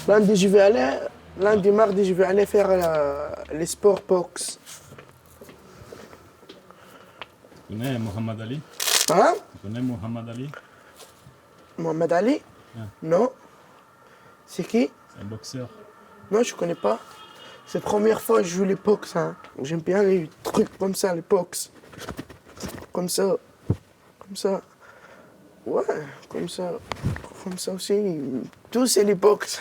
Lundi, je vais aller, lundi, mardi, je vais aller faire les sports box. Tu connais Mohamed Ali? Hein? Tu connais Mohamed Ali? Mohamed Ali? Ouais. Non. C'est qui? C'est un boxeur. Non, je connais pas. C'est la première fois que je joue les box. Hein. J'aime bien les trucs comme ça, les box. Comme ça. Comme ça. Ouais, comme ça. Comme ça aussi. Tout, c'est les box.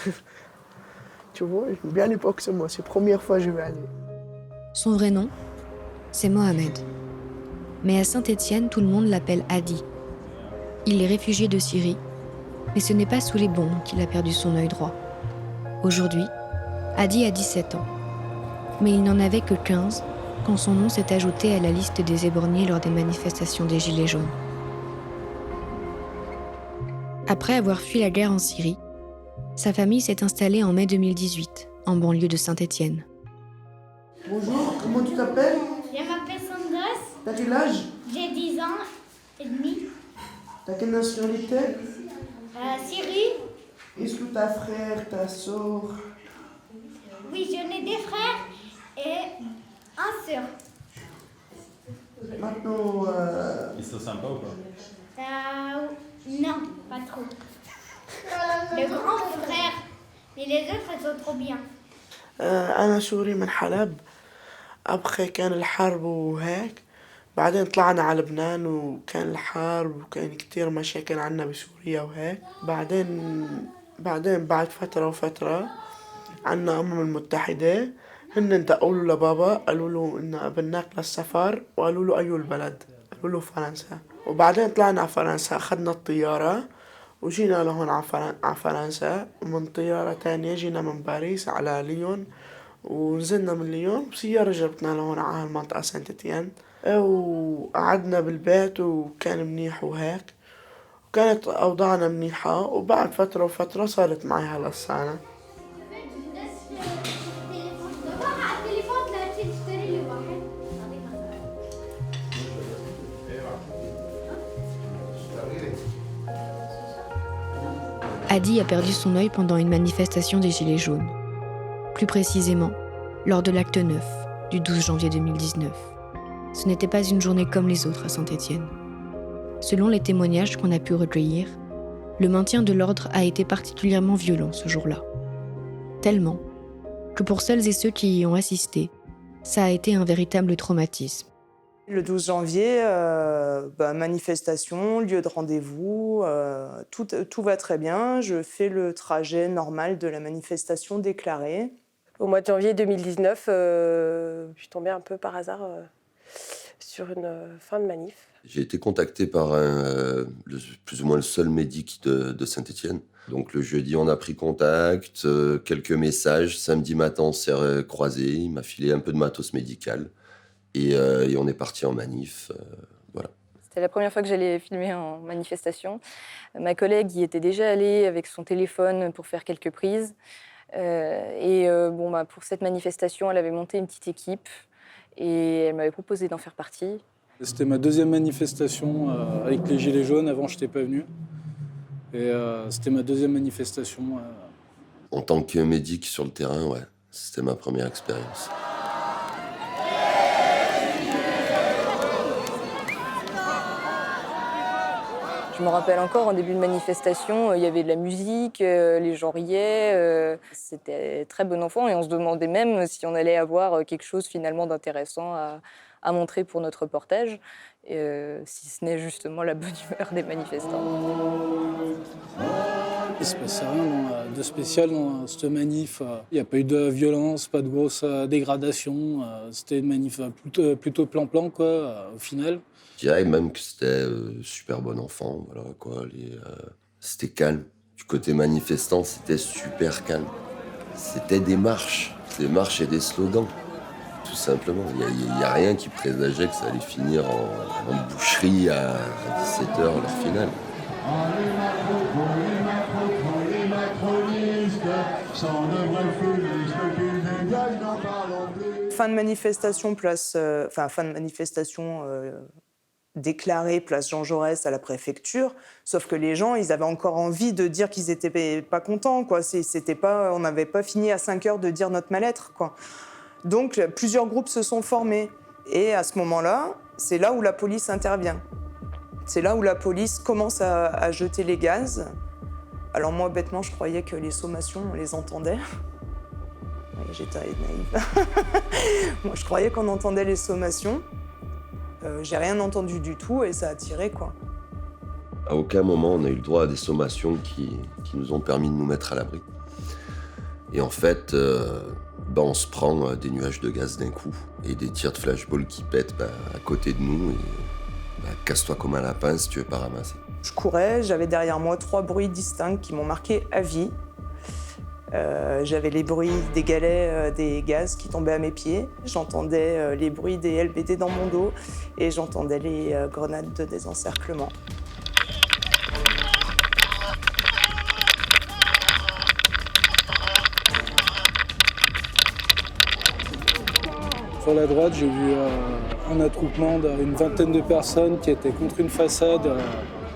Tu vois, j'aime bien les box, moi. C'est la première fois que je vais aller. Son vrai nom, c'est Mohamed. Mais à Saint-Étienne, tout le monde l'appelle Hadi. Il est réfugié de Syrie, mais ce n'est pas sous les bombes qu'il a perdu son œil droit. Aujourd'hui, Hadi a 17 ans. Mais il n'en avait que 15 quand son nom s'est ajouté à la liste des éborgnés lors des manifestations des Gilets jaunes. Après avoir fui la guerre en Syrie, sa famille s'est installée en mai 2018, en banlieue de Saint-Étienne. Bonjour, comment tu t'appelles? Je m'appelle Sandras, T'as quel âge? j'ai 10 ans et demi. T'as quelle nationalité? Syrie, Est-ce que t'as un frère, ta soeur? oui, j'en ai des frères et un sœur. Maintenant, Ils sont sympas ou pas? Non, pas trop. Le grand frère, mais les autres, elles sont trop bien. أنا سوري من حلب. أبخي كان الحرب وهيك بعدين طلعنا على لبنان وكان الحرب وكان كتير مشاكل عنا بسوريا وهيك بعدين بعد فترة عنا أمم المتحدة هن انتقوا له لبابا قالوا له إن قبلناك للسفر وقالوا له أيو البلد قالوا له فرنسا وبعدين طلعنا على فرنسا أخذنا الطيارة وجينا لهون على فرنسا ومن طيارة تانية جينا من باريس على ليون ونزلنا من ليون بسيارة جبتنا لهون على هالمنطقة سانت إتيان وقعدنا بالبيت وكان منيح وهيك وكانت أوضاعنا منيحة وبعد فترة صارت معي هالقصة. Hadi a perdu son œil pendant une manifestation des Gilets jaunes. Plus précisément, lors de l'acte 9 du 12 janvier 2019. Ce n'était pas une journée comme les autres à Saint-Étienne. Selon les témoignages qu'on a pu recueillir, le maintien de l'ordre a été particulièrement violent ce jour-là. Tellement que pour celles et ceux qui y ont assisté, ça a été un véritable traumatisme. Le 12 janvier, manifestation, lieu de rendez-vous, tout va très bien. Je fais le trajet normal de la manifestation déclarée. Au mois de janvier 2019, je suis tombée un peu par hasard sur une fin de manif. J'ai été contacté par plus ou moins le seul médic de Saint-Étienne. Donc le jeudi, on a pris contact, quelques messages. Samedi matin, on s'est croisés. Il m'a filé un peu de matos médical. Et on est parti en manif, voilà. C'était la première fois que j'allais filmer en manifestation. Ma collègue y était déjà allée avec son téléphone pour faire quelques prises. Pour cette manifestation, elle avait monté une petite équipe et elle m'avait proposé d'en faire partie. C'était ma deuxième manifestation avec les Gilets jaunes. Avant, je n'étais pas venu. Et c'était ma deuxième manifestation. En tant que médic sur le terrain, ouais, c'était ma première expérience. Je me rappelle encore, en début de manifestation, il y avait de la musique, les gens riaient. C'était très bon enfant et on se demandait même si on allait avoir quelque chose finalement d'intéressant à montrer pour notre reportage, si ce n'est justement la bonne humeur des manifestants. Il ne se passait rien de spécial dans cette manif. Il n'y a pas eu de violence, pas de grosse dégradation. C'était une manif plutôt plan-plan, quoi, au final. Je dirais même que c'était super bon enfant, voilà, quoi. C'était calme. Du côté manifestant, c'était super calme. C'était des marches et des slogans, tout simplement. Il n'y a rien qui présageait que ça allait finir en boucherie à 17h, l'heure finale. Fin de manifestation, déclaré place Jean Jaurès à la préfecture, sauf que les gens, ils avaient encore envie de dire qu'ils n'étaient pas contents, quoi. On n'avait pas fini à 5 heures de dire notre mal-être, quoi. Donc, plusieurs groupes se sont formés. Et à ce moment-là, c'est là où la police intervient. C'est là où la police commence à jeter les gaz. Alors moi, bêtement, je croyais que les sommations, on les entendait. Oui, j'étais naïve. Moi, je croyais qu'on entendait les sommations. J'ai rien entendu du tout et ça a tiré, quoi. À aucun moment, on a eu le droit à des sommations qui nous ont permis de nous mettre à l'abri. Et en fait, on se prend des nuages de gaz d'un coup et des tirs de flashball qui pètent à côté de nous. Et casse-toi comme un lapin si tu veux pas ramasser. Je courais, j'avais derrière moi 3 bruits distincts qui m'ont marqué à vie. J'avais les bruits des galets des gaz qui tombaient à mes pieds, j'entendais les bruits des LBD dans mon dos et j'entendais les grenades de désencerclement. Sur la droite, j'ai vu un attroupement d'une vingtaine de personnes qui étaient contre une façade.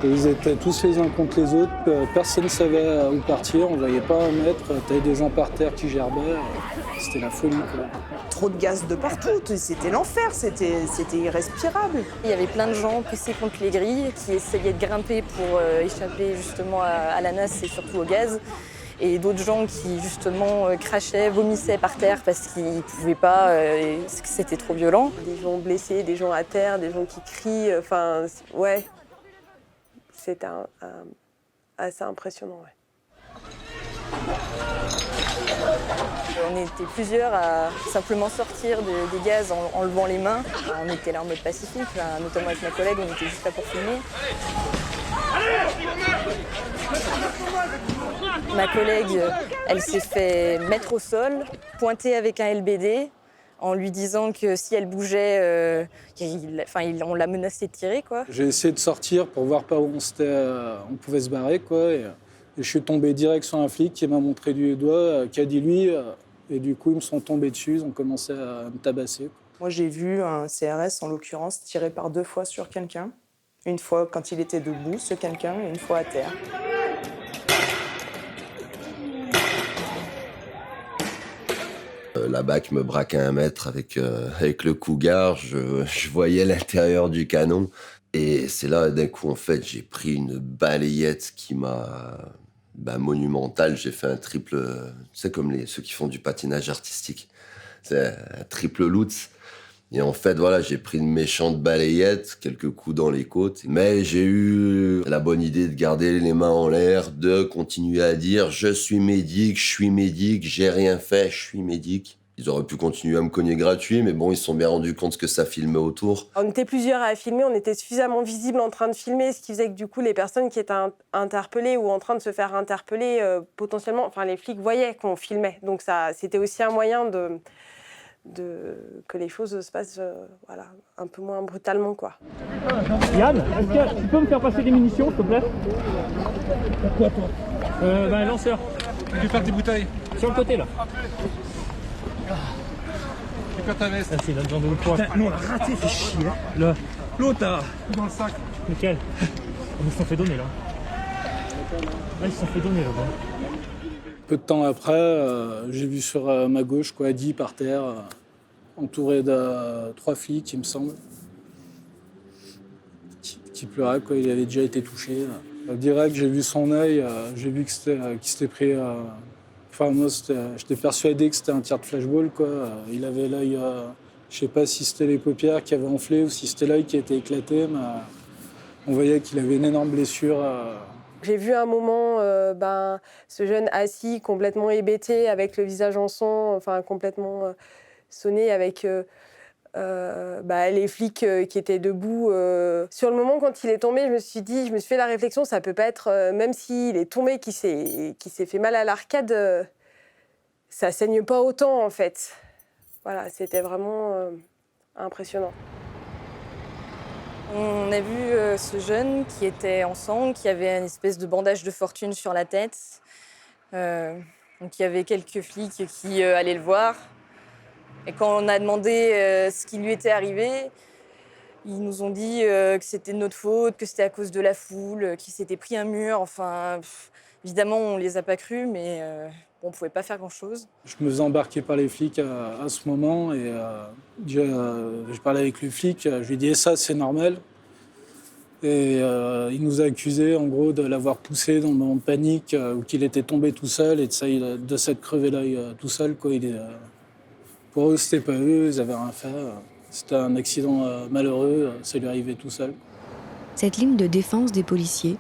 Ils étaient tous les uns contre les autres. Personne ne savait où partir. On ne voyait pas un mètre. T'avais des gens par terre qui gerbaient. C'était la folie, quoi. Trop de gaz de partout. C'était l'enfer. C'était irrespirable. Il y avait plein de gens pressés contre les grilles qui essayaient de grimper pour échapper justement à la nasse et surtout au gaz. Et d'autres gens qui, justement, crachaient, vomissaient par terre parce qu'ils ne pouvaient pas, que c'était trop violent. Des gens blessés, des gens à terre, des gens qui crient, enfin, ouais. C'était assez impressionnant, ouais. On était plusieurs à simplement sortir des gaz en levant les mains. On était là en mode pacifique, notamment avec ma collègue, on était juste là pour filmer. Ma collègue, elle s'est fait mettre au sol, pointer avec un LBD, en lui disant que si elle bougeait, on l'a menacée de tirer, quoi. J'ai essayé de sortir pour voir par où on pouvait se barrer, quoi. Et je suis tombé direct sur un flic qui m'a montré du doigt, qui a dit lui. Et du coup, ils me sont tombés dessus, ils ont commencé à me tabasser, quoi. Moi, j'ai vu un CRS, en l'occurrence, tirer par 2 fois sur quelqu'un. Une fois quand il était debout, ce quelqu'un, et une fois à terre. La BAC me braque à 1 mètre avec le Cougar, je voyais l'intérieur du canon. Et c'est là, d'un coup, en fait, j'ai pris une balayette qui m'a monumentale. J'ai fait un triple, tu sais, comme ceux qui font du patinage artistique. C'est un triple Lutz. Et en fait, voilà, j'ai pris une méchante balayette, quelques coups dans les côtes. Mais j'ai eu la bonne idée de garder les mains en l'air, de continuer à dire « Je suis médic, j'ai rien fait, je suis médic ». Ils auraient pu continuer à me cogner gratuit, mais bon, ils se sont bien rendus compte que ça filmait autour. On était plusieurs à filmer, on était suffisamment visibles en train de filmer, ce qui faisait que du coup, les personnes qui étaient interpellées ou en train de se faire interpeller, potentiellement, enfin les flics voyaient qu'on filmait. Donc ça, c'était aussi un moyen que les choses se passent un peu moins brutalement, quoi. Yann, est-ce que tu peux me faire passer des munitions, s'il te plaît? Pourquoi toi? Lanceur. Tu veux faire des bouteilles? Sur le côté, là. Récupère ta veste. Merci, là, dans le coin. Nous, on a raté, fait chier. Là. L'autre, là. Dans le sac. Nickel. Ils se sont fait donner, là. Là, ils se sont fait donner, là-bas. Peu de temps après, j'ai vu sur ma gauche, quoi, Adi par terre, entouré de 3 flics, il me semble, qui pleurait, quoi. Il avait déjà été touché. Direct, j'ai vu son œil, j'ai vu qu'il s'était pris. Enfin, moi, j'étais persuadé que c'était un tir de flashball, quoi. Il avait l'œil, je sais pas si c'était les paupières qui avaient enflé ou si c'était l'œil qui était éclaté, mais on voyait qu'il avait une énorme blessure. J'ai vu un moment ce jeune assis, complètement hébété, avec le visage en sang, enfin complètement sonné, avec les flics qui étaient debout. Sur le moment, quand il est tombé, je me suis fait la réflexion, ça peut pas être, même s'il est tombé, qui s'est fait mal à l'arcade, ça saigne pas autant, en fait. Voilà, c'était vraiment impressionnant. On a vu ce jeune qui était en sang, qui avait une espèce de bandage de fortune sur la tête. Donc il y avait quelques flics qui allaient le voir. Et quand on a demandé ce qui lui était arrivé, Ils nous ont dit que c'était de notre faute, que c'était à cause de la foule, qu'ils s'étaient pris un mur. Enfin, évidemment, on les a pas crus, mais on pouvait pas faire grand-chose. Je me faisais embarquer par les flics à ce moment et je parlais avec le flic, je lui ai dit « ça, c'est normal ». Et il nous a accusés, en gros, de l'avoir poussé dans le moment de panique, ou qu'il était tombé tout seul et de s'être crevé l'œil tout seul, quoi. Pour eux, c'était pas eux, ils avaient rien fait. C'était un accident malheureux, ça lui arrivait tout seul. Cette ligne de défense des policiers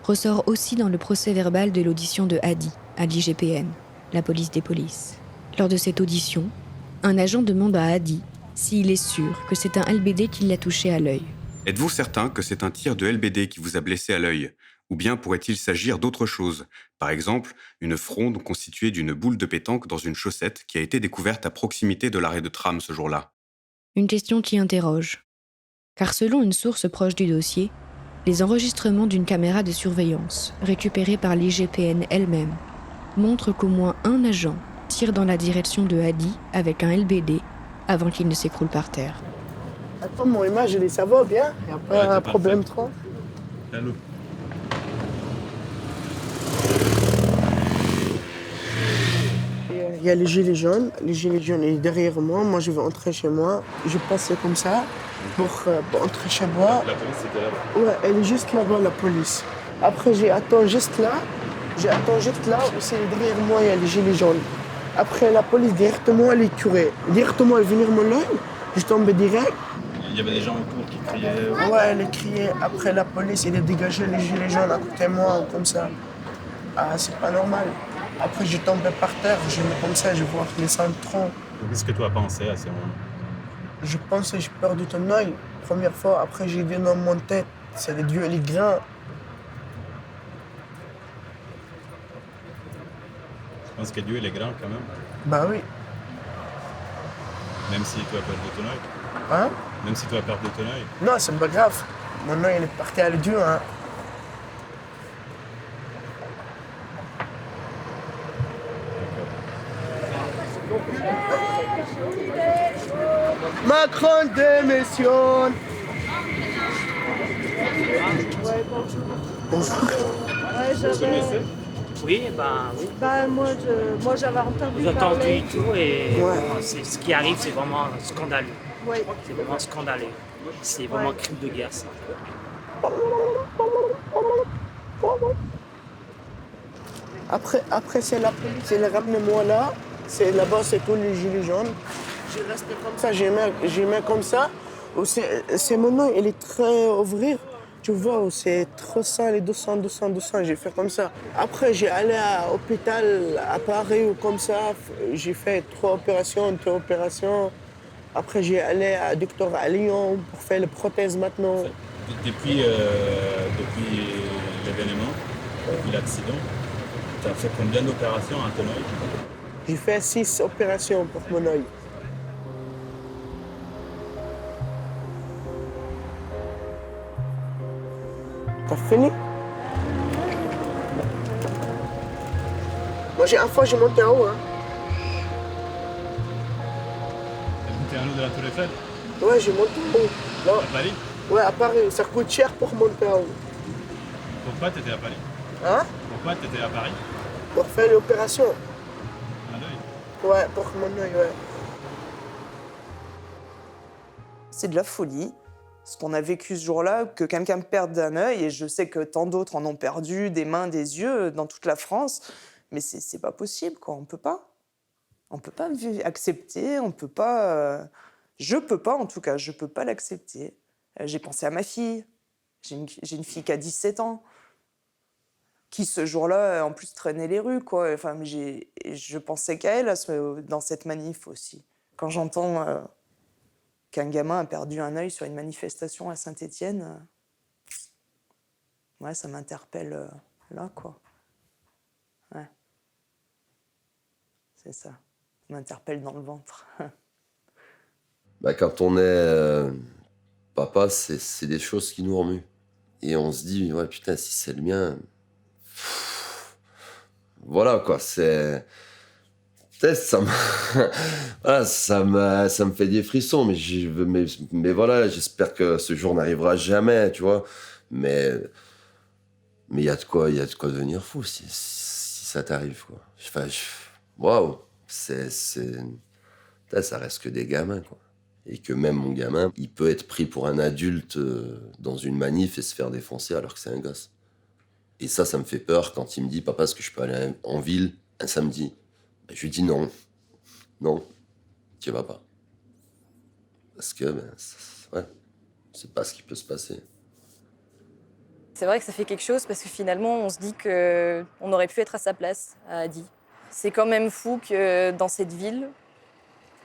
ressort aussi dans le procès-verbal de l'audition de Hadi à l'IGPN, la police des polices. Lors de cette audition, un agent demande à Hadi s'il est sûr que c'est un LBD qui l'a touché à l'œil. Êtes-vous certain que c'est un tir de LBD qui vous a blessé à l'œil? Ou bien pourrait-il s'agir d'autre chose? Par exemple, une fronde constituée d'une boule de pétanque dans une chaussette qui a été découverte à proximité de l'arrêt de tram ce jour-là. Une question qui interroge. Car selon une source proche du dossier, les enregistrements d'une caméra de surveillance, récupérée par l'IGPN elle-même, montrent qu'au moins un agent tire dans la direction de Hadi avec un LBD avant qu'il ne s'écroule par terre. Attends, mon image, ça va bien? Il n'y a pas un problème trop? Allô. Il y a les gilets jaunes. Les gilets jaunes est derrière moi. Moi, je vais entrer chez moi. Je passe comme ça pour entrer chez moi. La police était là-bas? Ouais, elle est juste là-bas, la police. Après, j'attends juste là. Aussi, derrière moi, il y a les gilets jaunes. Après, la police, directement, elle est curée. Directement, elle venir mon œil. Je tombe direct. Il y avait des gens autour qui criaient. Ouais, elle est criée. Après, la police, elle a dégagé les gilets jaunes à côté de moi, comme ça. Ah, c'est pas normal. Après, je tombe par terre, je me comme ça, je vois les sangs trop. Qu'est-ce que tu as pensé à ce moment? Je pense que j'ai perdu ton œil. Première fois, après, j'ai vu dans mon tête, c'est le Dieu, il est grand. Je pense que Dieu, il est grand quand même. Bah oui. Même si tu as perdu ton œil. Hein? Même si tu as perdu ton œil. Non, c'est pas grave. Mon œil, il est parti à Dieu, hein. Macron démissionne. Bonjour. Oui, moi j'avais entendu j'ai entendu et tout, et ce qui arrive, c'est vraiment scandaleux. Oui. C'est vraiment scandaleux. C'est vraiment un crime de guerre, ça. Après c'est la police, elle ramène moi là. C'est là-bas, c'est tous les gilets jaunes. J'ai resté comme ça, j'ai mis comme ça. C'est mon œil, il est très ouvert. Tu vois, c'est trop sale, et 200, j'ai fait comme ça. Après, j'ai allé à l'hôpital à Paris ou comme ça. J'ai fait 3 opérations. Après, j'ai allé à docteur à Lyon pour faire les prothèses maintenant. Depuis l'événement, depuis l'accident, tu as fait combien d'opérations à ton œil? J'ai fait 6 opérations pour mon œil. T'as fini? Moi, une fois, j'ai monté en haut. Hein. T'as monté en haut de la Tour Eiffel? Ouais, j'ai monté en haut. Là. À Paris? Ouais, à Paris. Ça coûte cher pour monter en haut. Pourquoi t'étais à Paris? Hein? Pourquoi t'étais à Paris? Pour faire l'opération. À l'œil? Ouais, pour mon œil, ouais. C'est de la folie. Ce qu'on a vécu ce jour-là, que quelqu'un perde un œil, et je sais que tant d'autres en ont perdu, des mains, des yeux, dans toute la France, mais c'est pas possible, quoi. On peut pas. On peut pas accepter, on peut pas... Je peux pas, en tout cas, je peux pas l'accepter. J'ai pensé à ma fille. J'ai une fille qui a 17 ans, qui, ce jour-là, en plus, traînait les rues, quoi. Enfin, je pensais qu'à elle dans cette manif aussi. Quand j'entends... qu'un gamin a perdu un œil sur une manifestation à Saint-Étienne, ouais, ça m'interpelle là, quoi. Ouais. C'est ça. Ça m'interpelle dans le ventre. Bah, quand on est papa, c'est des choses qui nous remuent. Et on se dit, ouais, putain, si c'est le mien... Voilà, quoi, c'est... Peut-être ça voilà, ça me fait des frissons, mais voilà, j'espère que ce jour n'arrivera jamais, tu vois. Mais il y a de quoi devenir fou si ça t'arrive, quoi. Enfin, waouh, ça reste que des gamins, quoi. Et que même mon gamin, il peut être pris pour un adulte dans une manif et se faire défoncer alors que c'est un gosse. Et ça me fait peur quand il me dit « Papa, est-ce que je peux aller en ville un samedi ?» Je lui dis non, tu vas pas. Parce que, ouais, c'est pas ce qui peut se passer. C'est vrai que ça fait quelque chose parce que finalement, on se dit qu'on aurait pu être à sa place, à Adi. C'est quand même fou que dans cette ville,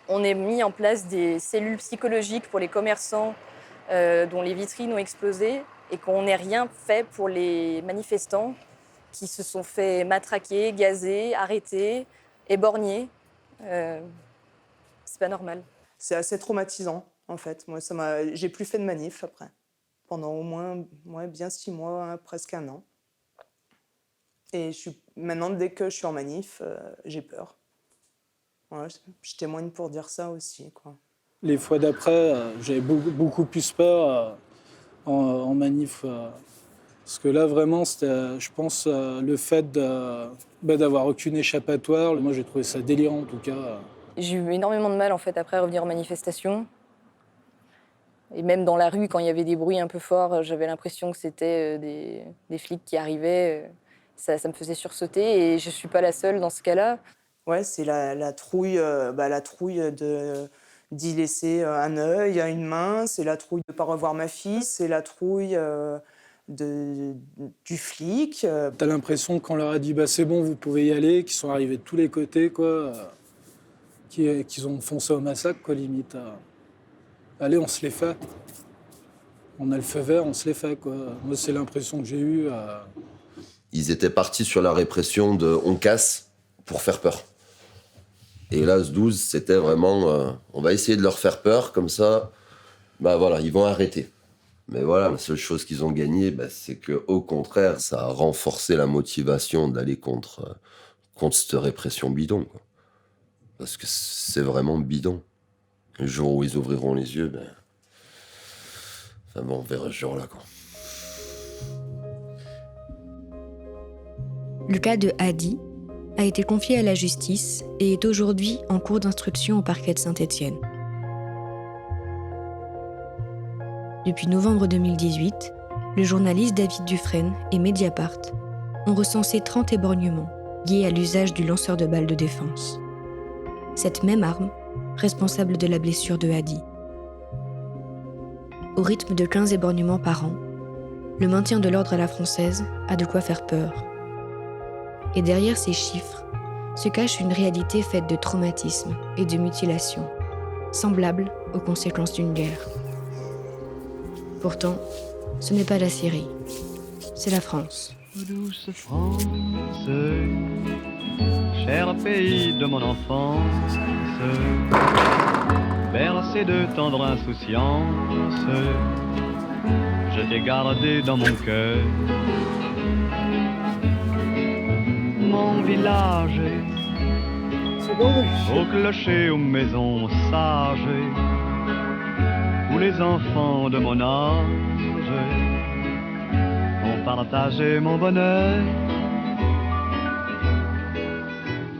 on ait mis en place des cellules psychologiques pour les commerçants dont les vitrines ont explosé et qu'on n'ait rien fait pour les manifestants qui se sont fait matraquer, gazer, arrêter, éborgner. C'est pas normal. C'est assez traumatisant, en fait. Moi, j'ai plus fait de manif après. Pendant au moins bien 6 mois, hein, presque 1 an. Et maintenant, dès que je suis en manif, j'ai peur. Ouais, je témoigne pour dire ça aussi, quoi. Les fois d'après, j'avais beaucoup plus peur en manif. Parce que là, vraiment, c'était, je pense, le fait d'avoir aucune échappatoire. Moi, j'ai trouvé ça délirant, en tout cas. J'ai eu énormément de mal, en fait, après à revenir aux manifestations. Et même dans la rue, quand il y avait des bruits un peu forts, j'avais l'impression que c'était des flics qui arrivaient. Ça me faisait sursauter et je ne suis pas la seule dans ce cas-là. Ouais, c'est la trouille d'y laisser un œil, une main, c'est la trouille de ne pas revoir ma fille, c'est la trouille du flic. T'as l'impression qu'on leur a dit bah, c'est bon, vous pouvez y aller, qu'ils sont arrivés de tous les côtés, quoi, qu'ils ont foncé au massacre, quoi, limite. Allez, on se les fait. On a le feu vert, on se les fait, quoi. Moi, c'est l'impression que j'ai eue. Ils étaient partis sur la répression de « on casse » pour faire peur. Et là, ce 12, c'était vraiment on va essayer de leur faire peur, comme ça, bah voilà, ils vont arrêter. Mais voilà, la seule chose qu'ils ont gagnée, c'est qu'au contraire, ça a renforcé la motivation d'aller contre cette répression bidon, quoi. Parce que c'est vraiment bidon. Le jour où ils ouvriront les yeux, on verra ce jour-là, quoi. Le cas de Adi a été confié à la justice et est aujourd'hui en cours d'instruction au parquet de Saint-Étienne. Depuis novembre 2018, le journaliste David Dufresne et Mediapart ont recensé 30 éborgnements liés à l'usage du lanceur de balles de défense. Cette même arme, responsable de la blessure de Adi. Au rythme de 15 éborgnements par an, le maintien de l'ordre à la française a de quoi faire peur. Et derrière ces chiffres se cache une réalité faite de traumatisme et de mutilation, semblable aux conséquences d'une guerre. Pourtant, ce n'est pas la Syrie, c'est la France. Douce France, cher pays de mon enfance, bercé de tendre insouciance, je t'ai gardé dans mon cœur. Mon village, au clocher, aux maisons sages, où les enfants de mon âge ont partagé mon bonheur.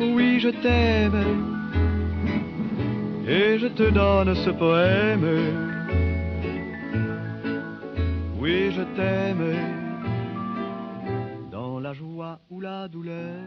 Oui, je t'aime et je te donne ce poème. Oui, je t'aime dans la joie ou la douleur.